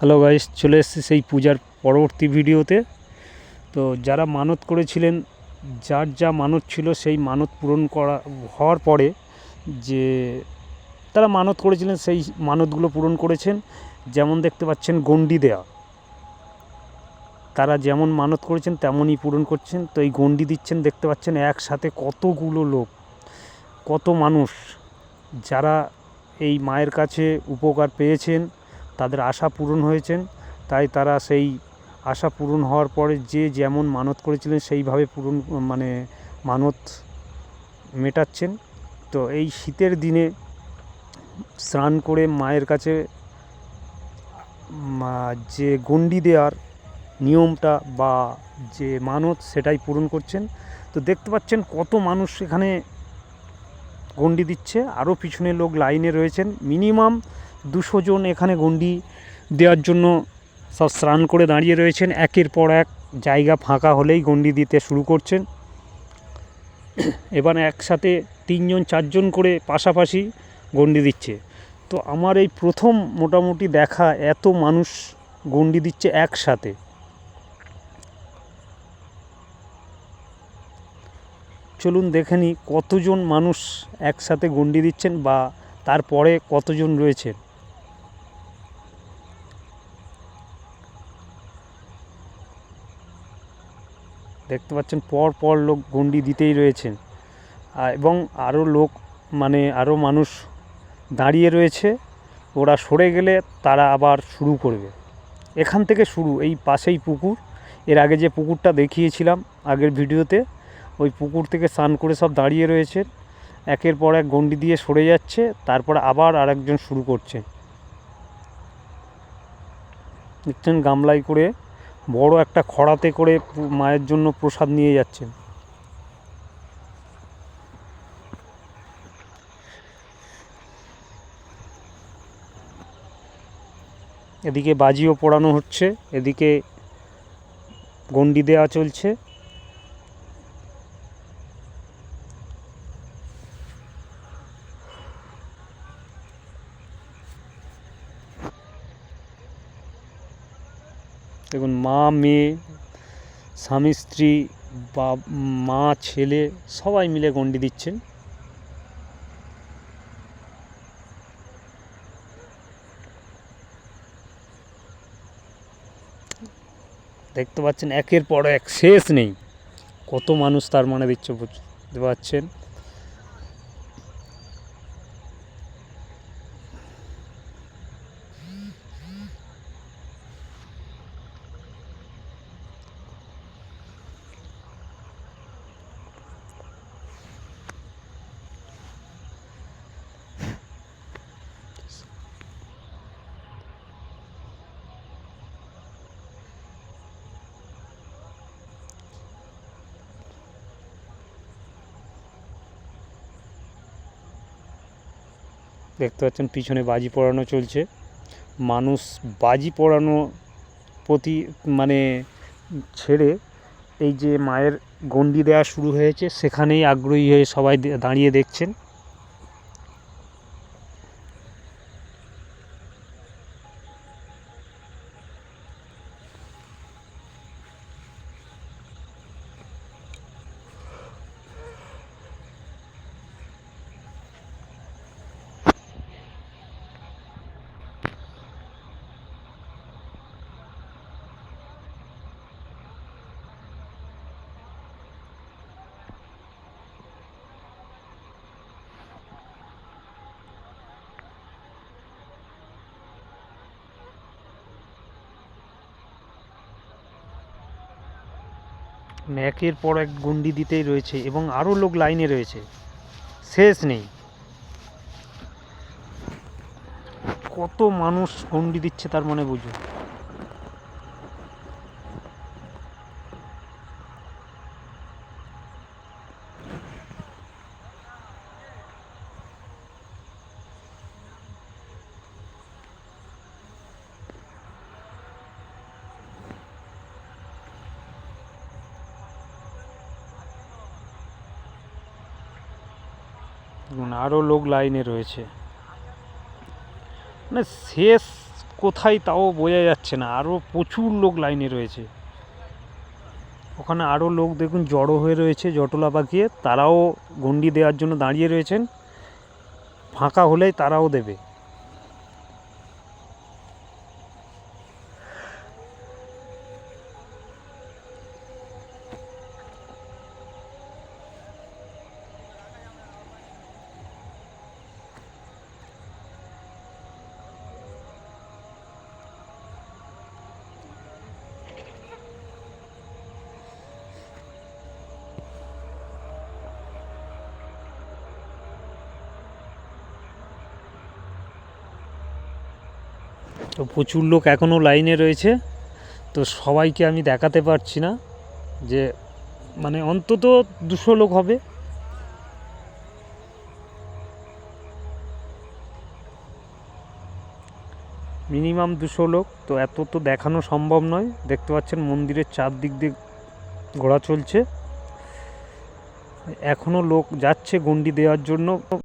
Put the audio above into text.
Hello guys, চলে এসেছি সেই পূজার পরবর্তী ভিডিওতে। তো যারা মানত করেছিলেন, যার যা মানত ছিল সেই মানত পূরণ করা হওয়ার পরে যে তারা মানত করেছিলেন সেই মানতগুলো পূরণ করেছেন। যেমন দেখতে পাচ্ছেন গণ্ডি দেয়া, তারা যেমন মানত করেছেন তেমনই পূরণ করছেন। তো এই গণ্ডি দিচ্ছেন, দেখতে পাচ্ছেন একসাথে কতগুলো লোক, কত মানুষ যারা এই মায়ের কাছে উপকার পেয়েছেন, তাদের আশা পূরণ হয়েছেন। তাই তারা সেই আশা পূরণ হওয়ার পরে যে যেমন মানত করেছিলেন সেইভাবে পূরণ মানত মেটাচ্ছেন। তো এই শীতের দিনে স্নান করে মায়ের কাছে যে গণ্ডি দেওয়ার নিয়মটা বা যে মানত সেটাই পূরণ করছেন। তো দেখতে পাচ্ছেন কত মানুষ এখানে গণ্ডি দিচ্ছে, আরও পিছনে লোক লাইনে রয়েছেন। মিনিমাম 200 জন এখানে গণ্ডি দেওয়ার জন্য সব স্নান করে দাঁড়িয়ে রয়েছেন। একের পর এক জায়গা ফাঁকা হলেই গণ্ডি দিতে শুরু করছেন। এবার একসাথে 3 জন 4 জন করে পাশাপাশি গণ্ডি দিচ্ছে। তো আমার এই প্রথম মোটামুটি দেখা এত মানুষ গণ্ডি দিচ্ছে একসাথে। চলুন দেখে নিই কতজন মানুষ একসাথে গণ্ডি দিচ্ছেন বা তারপরে কতজন রয়েছেন। দেখতে পাচ্ছেন পর পর লোক গণ্ডি দিতেই রয়েছেন, এবং আরও লোক আরও মানুষ দাঁড়িয়ে রয়েছে। ওরা সরে গেলে তারা আবার শুরু করবে। এখান থেকে শুরু, এই পাশেই পুকুর। এর আগে যে পুকুরটা দেখিয়েছিলাম আগের ভিডিওতে, ওই পুকুর থেকে স্নান করে সব দাঁড়িয়ে রয়েছে। একের পর এক গণ্ডি দিয়ে সরে যাচ্ছে, তারপর আবার আরেকজন শুরু করছে। দেখছেন গামলায় করে বড় একটা খড়াতে করে মায়ের জন্য প্রসাদ নিয়ে যাচ্ছেন। এদিকে বাজিও পোড়ানো হচ্ছে, এদিকে গণ্ডি দেওয়া চলছে। দেখুন মা মেয়ে, স্বামী স্ত্রী বা মা ছেলে সবাই মিলে গণ্ডি দিচ্ছেন। দেখতে পাচ্ছেন একের পর এক, শেষ নেই, কত মানুষ তার দিচ্ছে, বুঝতে পারছেন। দেখতে পাচ্ছেন পিছনে বাজি পোড়ানো চলছে। মানুষ বাজি পোড়ানো প্রতি ছেড়ে এই যে মায়ের গণ্ডি দেওয়া শুরু হয়েছে সেখানেই আগ্রহী হয়ে সবাই দাঁড়িয়ে দেখছেন। একের পর এক গণ্ডি দিতেই রয়েছে এবং আরও লোক লাইনে রয়েছে, শেষ নেই। কত মানুষ গণ্ডি দিচ্ছে তার বুঝুন। আরও লোক লাইনে রয়েছে, শেষ কোথায় তাও বোঝা যাচ্ছে না, আরও প্রচুর লোক লাইনে রয়েছে। ওখানে আরও লোক দেখুন জড়ো হয়ে রয়েছে জটলা পাকিয়ে, তারাও গণ্ডি দেওয়ার জন্য দাঁড়িয়ে রয়েছেন, ফাঁকা হলেই তারাও দেবে। তো প্রচুর লোক এখনও লাইনে রয়েছে, তো সবাইকে আমি দেখাতে পারছি না, যে মানে অন্তত 200 লোক হবে। মিনিমাম 200 লোক, তো এত তো দেখানো সম্ভব নয়। দেখতে পাচ্ছেন মন্দিরের চারদিক দিয়ে ঘোরা চলছে, এখনও লোক যাচ্ছে গণ্ডি দেওয়ার জন্য।